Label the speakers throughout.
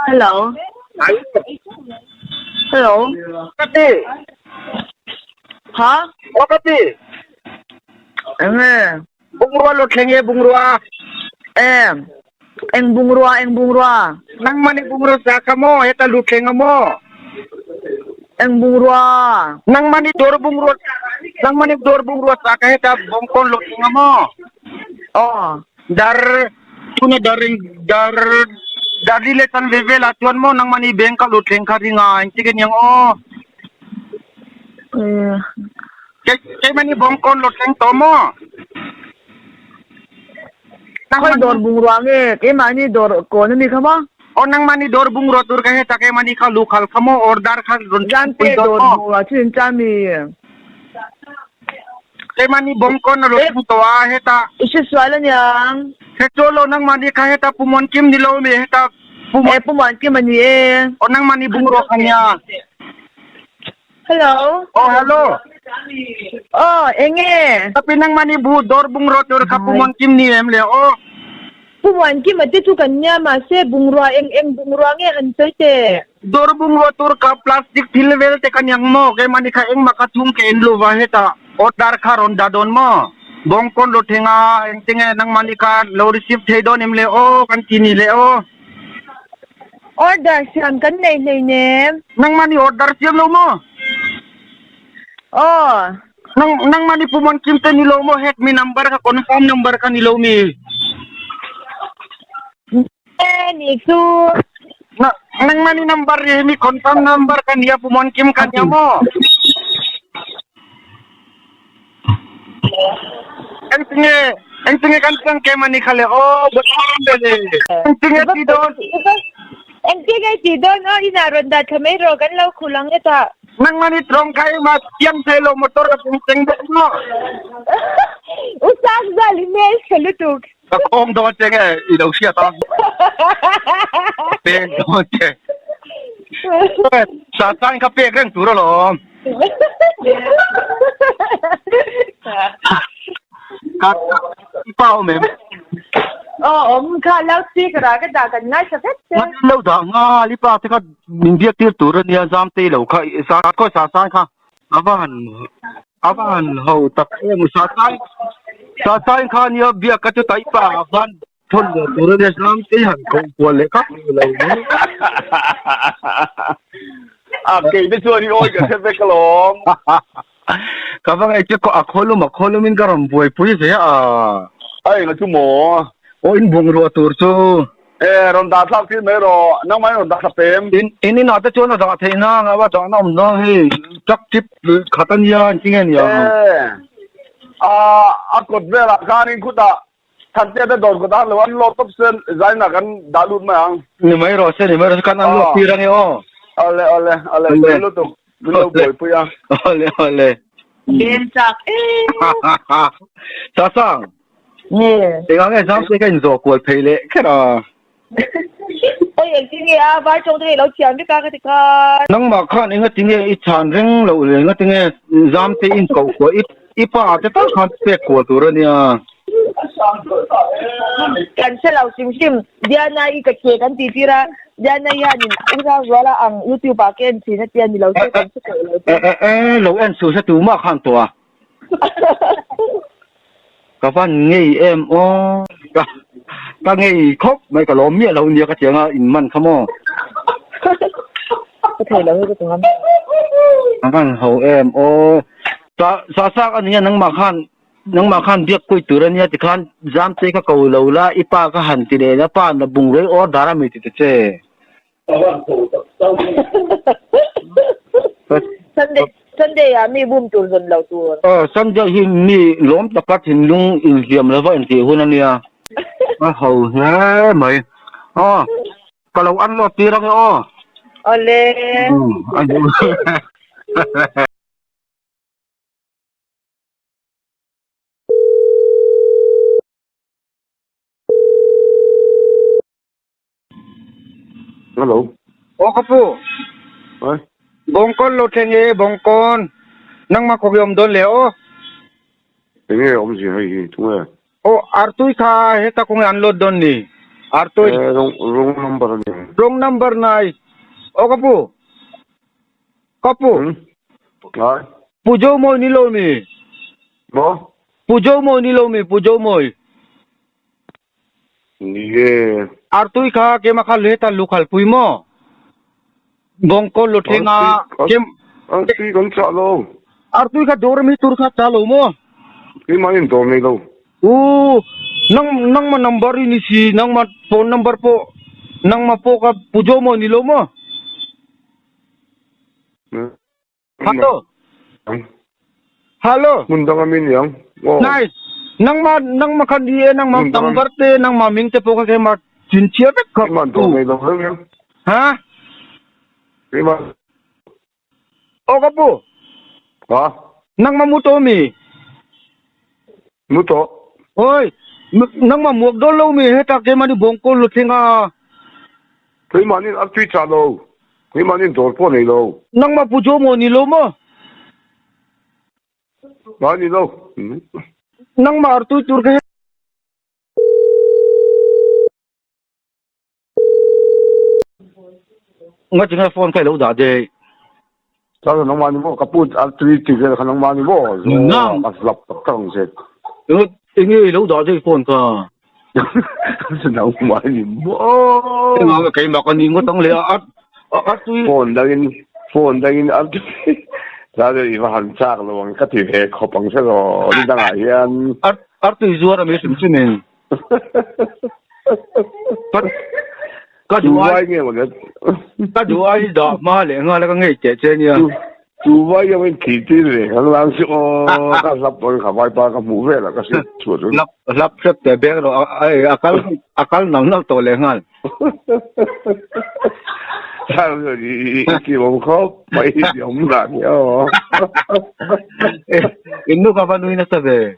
Speaker 1: Hello. Hello.
Speaker 2: Kati.
Speaker 1: Hả?
Speaker 2: O kati.
Speaker 1: Em nghe.
Speaker 2: Bungrua lo kenge bungrua.
Speaker 1: Em. Anh bung rua.
Speaker 2: Nang mani bungrua sa kamo, eta lu kenga mo.
Speaker 1: Anh bung rua.
Speaker 2: Nang mani dor bungrua sa ka eta bongkon lo kenga mo.
Speaker 1: Oh.
Speaker 2: Tuna dari letan level atuan mo nang mani bengka lo kengka ringa. Intigen yang o. Kay mani bongkon lo keng to mo.
Speaker 1: Khoi dor bung rua nghe. Cái mà ni dor ko ni không á?
Speaker 2: O nang mani dor bungrua tur ka eta kay mani ka lukal kamo order ka ron.
Speaker 1: Yan te dor bung rua chin chami.
Speaker 2: Kay mani bongkon lo keng to a heta.
Speaker 1: Isi swala niyang.
Speaker 2: Solo nang mani ka heta pumon kim nilo mi heta
Speaker 1: Puman ki man ye.
Speaker 2: o nang mani bungrua kanya.
Speaker 1: Hello.
Speaker 2: Oh, hello.
Speaker 1: Oh, enge.
Speaker 2: Tapi nang mani dor bungrua tur ka pumon kim ni em le o.
Speaker 1: Puman ki mati tu kanya mase bung rua eng bung rua nge hantoy te.
Speaker 2: Dor bungrua tur ka plastic tilvel te kanyang mo kay mani ka eng makatung ke enlo wa heta. O dar ka ron dadon mo. Bongkon lo tinga eng tinga nang mani ka lo receive te don em le o kantini le o.
Speaker 1: Order siyang kan nay ne.
Speaker 2: Nang mani order siyang lo mo.
Speaker 1: Oh.
Speaker 2: Nang mani pumon kim te nilo mo het mi number ka confirm number ka nilo mi.
Speaker 1: Ni su.
Speaker 2: Nang mani number ye mi confirm number kan dia pumon kim kanya mo. Ang tinge kan sang ke mani khale o betul deh. Ang tinge tidon.
Speaker 1: Ang tingay tidon o inaronda kami rogan law kulang ita.
Speaker 2: Nang mani trong kai ma tiang selo motor ka pungseng mo.
Speaker 1: Usag zali mes kalutuk.
Speaker 2: Om do tinge idaw siya ta. Pe do tinge. Sa sang ka pe kan turo lo. Bao mềm.
Speaker 1: Ka lao si kara ka dagan ngay sa pet.
Speaker 2: Lâu da nga li pa te ka min biak tir tur nia jam te lo kha sa ko sa sai kha. Avan ho tak em sa sai kha nia biak ka tu tai pa van thon tur nia jam te han ko le ka lo ni.
Speaker 3: Kể đến xưa đi ôi cái thế về cái lom.
Speaker 2: Các bạn ấy chứ có kholo min garam buổi pui thế à?
Speaker 3: Ai là chú mồ.
Speaker 2: Ôi bung ruột tur chu.
Speaker 3: Ron đã thắp cái mấy rồi, nó mấy ron đã thắp em.
Speaker 2: Ini nãy tới chỗ nó đã thấy na, ngã vào chỗ nó hey chắc chip khát ăn ya, chính anh ya.
Speaker 3: Cột về là cái này cũng đã. Thằng tê đã đồn của ta là anh lột tóc sen, giải nào cái đã luôn mà anh.
Speaker 2: Ni mấy rồi kan ăn lột tia ra ô.
Speaker 3: Ole, lu tuh. Lu boy puya.
Speaker 2: Ole.
Speaker 1: Bensak.
Speaker 2: Sasang.
Speaker 1: Yeah.
Speaker 2: Tingnan nga sam cái zo ko pele kara.
Speaker 1: Ôi anh tingi à, vai trong đây lâu chiang đi ka ka.
Speaker 2: Nang ma khan inga tinge I chan reng lo le nga tinge zam te in ko ipa te ta khan pe ko tur nia.
Speaker 1: Cancel lao sim dia na I ka ke kan titira. Dia na yan ina wala ang YouTube akin sina tiyan ni lao kan sa
Speaker 2: lo en su sa tu ma khan to a. Ka van ngei em o. Ka ngei khop mai ka lo mia lo nia ka tianga in man khamo.
Speaker 1: Có thể là hơi cái tụi
Speaker 2: Ka van ho em o. Sa anh nia nang ma khan biak koi tur ania ti khan jam te ka ko lo la ipa ka han ti le na pa na bung re or dara mi ti che.
Speaker 1: Sunday à mi bum tur dần lâu tur.
Speaker 2: Sunday hi mi lom ta pat hin lung in hiam la va in ti hun ania. Ho he mai. Ka lo an lo ti ra o.
Speaker 1: Ole.
Speaker 3: Hello.
Speaker 2: Kapu.
Speaker 3: Ơi.
Speaker 2: Bongkon lo thenge bongkon. Nang ma ko yom don le o.
Speaker 3: Thế nghe ông gì hay chúng ơi.
Speaker 2: Artui kha heta kung unload don ni. Artoy.
Speaker 3: Wrong number ni.
Speaker 2: Wrong number na. O kapu. Kapu.
Speaker 3: Ay.
Speaker 2: Pujo mo nilo mi.
Speaker 3: Mo?
Speaker 2: Pujo mo nilo mi. Pujo mo.
Speaker 3: Yeah.
Speaker 2: Artoy ka ke makaleta lokal puy mo. Bongko luthe nga kem.
Speaker 3: Ang tigan sa lo.
Speaker 2: Artoy ka dormi tur ka chalo mo.
Speaker 3: Imanin to ni lo.
Speaker 2: Nang ma number ini si nang ma phone number po. Nang ma po ka pujo mo nilo mo. Halo. Halo.
Speaker 3: Munda kami niyang.
Speaker 2: Nice. Nang makandiye nang number te nang maming te po ka kay ma chinchia te ka.
Speaker 3: Iman to ni lo.
Speaker 2: Ha?
Speaker 3: Iman.
Speaker 2: O ka po.
Speaker 3: Ha?
Speaker 2: Nang mamuto mi.
Speaker 3: Muto.
Speaker 2: Hoy. Nang mamuok do lo mi heta kay mani bongko lutinga.
Speaker 3: Imanin at tweet sa lo. Imanin to po ni lo.
Speaker 2: Nang mapujo mo nilo mo.
Speaker 3: Mani lo.
Speaker 2: Nang maartu tur kay nga tinga phone kay lo da de.
Speaker 3: Sa nang mani mo kaput at tweet ka nang mani mo.
Speaker 2: Nang
Speaker 3: kaslap tang set.
Speaker 2: Ingi lo da de phone ka.
Speaker 3: Sa nang mani mo.
Speaker 2: Nga kay makaningot ang le at tu
Speaker 3: phone dagin at sa iba hansak lo ang katihe kopang sa lo di da nga yan.
Speaker 2: at tu zuara me simsinin.
Speaker 3: Duway nga mo
Speaker 2: Ka duai da ma le nga la ka ngai che che niya.
Speaker 3: Duway yung kiti rin. Ano lang si kaslap po yung kabay pa ka move la kasi suot.
Speaker 2: Lap sep te beng ro ai akal nang to le ngal.
Speaker 3: Sabi iki mo ko may yung lang yo.
Speaker 2: Inno ka pa nui na sabe.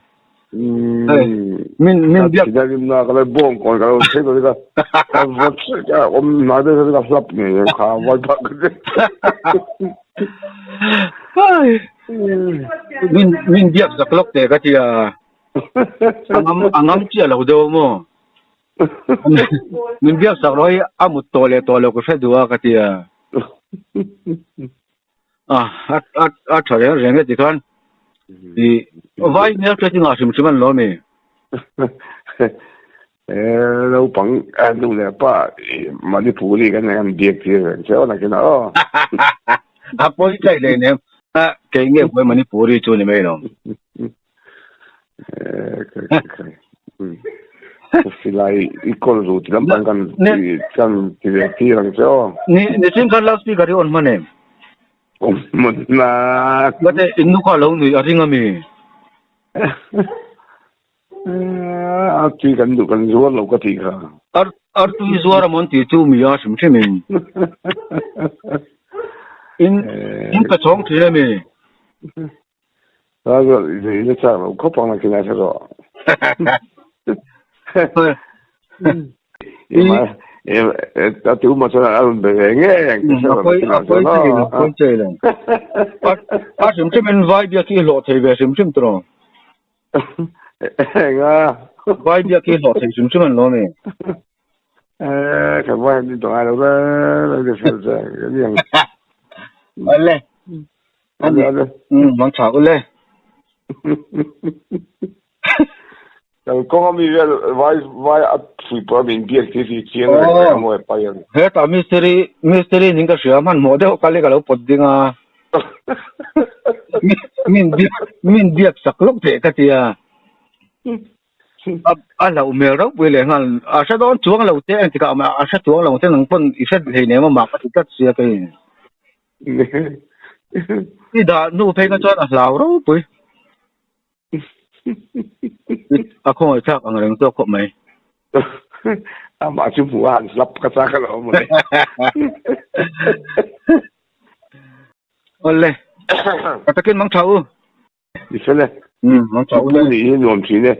Speaker 2: Min biak
Speaker 3: Dalim na kala bong ko kala se ko ka. Ka nade sa kaslap ni ka wal pa ka.
Speaker 2: Ay. Min biak sa clock te ka tiya. Angam tiya lo do mo. Min biak sa roi amut tole ko sa dua ka tiya. At thare renge ti thon. Di vai ne ka tinga sim lo me.
Speaker 3: Lâu bằng anh đâu là ba mà đi phụ đi cái này anh điệp thì sao là cái nào
Speaker 2: Apo kai le ne. Cái nghe của mình phụ đi chu ni me no.
Speaker 3: Silai ikol ru ti lam kan ti ti lang sao
Speaker 2: Ni sim kan last speaker on mane.
Speaker 3: mun na
Speaker 2: Gate innu ka lo ni aringa mi.
Speaker 3: ti kan du kan zo lo ka ti ka
Speaker 2: Ar tu zuara mon ti chu mi ya sim min. In ka chong thi mi.
Speaker 3: à rồi thì sao lo ko pang na kina sa ro ta tu ma sa al be nge
Speaker 2: Apoy chơi le. A sim min vai bia ki lo thei ve sim tro.
Speaker 3: nga
Speaker 2: Vai bia ki lo thei sim lo me.
Speaker 3: cái vai đi tòa đâu đó cái sao cái gì
Speaker 2: Ale. Ale. Mang chao le.
Speaker 3: Rồi con mi vai at phi pa min biak ti fi chien na mo pa yan
Speaker 2: He ta mystery ning ka sia man mo de ka le ka lo pot dinga. Min biak sak lok te ka tia. Ala umel ra pui le ngal a sa don chuang lo te an ti ka ma a sa chuang lo te nang pon i sa he ne ma ka ti kat sia ka ni da nu pe ka chon a lao ro pui a ko cha ang reng to ko mai
Speaker 3: mà chú phụ han lắp cái xác cái lỗ mà
Speaker 2: ole ka takin mang chau
Speaker 3: đi xem này
Speaker 2: mang chau
Speaker 3: cũng gì nhổm chỉ này